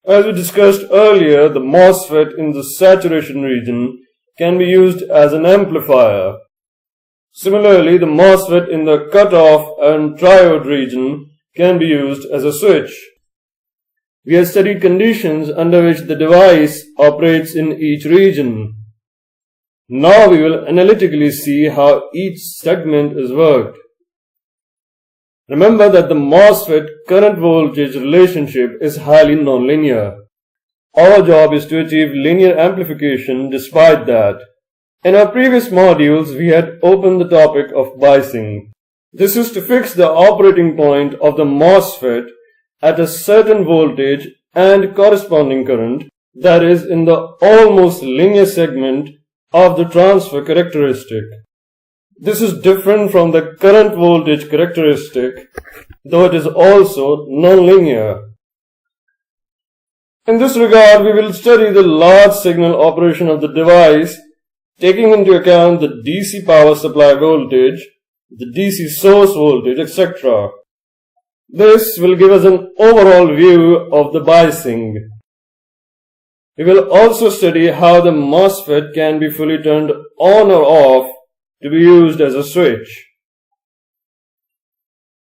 As we discussed earlier, the MOSFET in the saturation region can be used as an amplifier. Similarly, the MOSFET in the cutoff and triode region can be used as a switch. We have studied conditions under which the device operates in each region. Now we will analytically see how each segment is worked. Remember that the MOSFET current voltage relationship is highly nonlinear. Our job is to achieve linear amplification despite that. In our previous modules, we had opened the topic of biasing. This is to fix the operating point of the MOSFET at a certain voltage and corresponding current, that is, in the almost linear segment of the transfer characteristic. This is different from the current voltage characteristic, though it is also nonlinear. In this regard, we will study the large signal operation of the device, taking into account the DC power supply voltage, the DC source voltage, etc. This will give us an overall view of the biasing. We will also study how the MOSFET can be fully turned on or off to be used as a switch.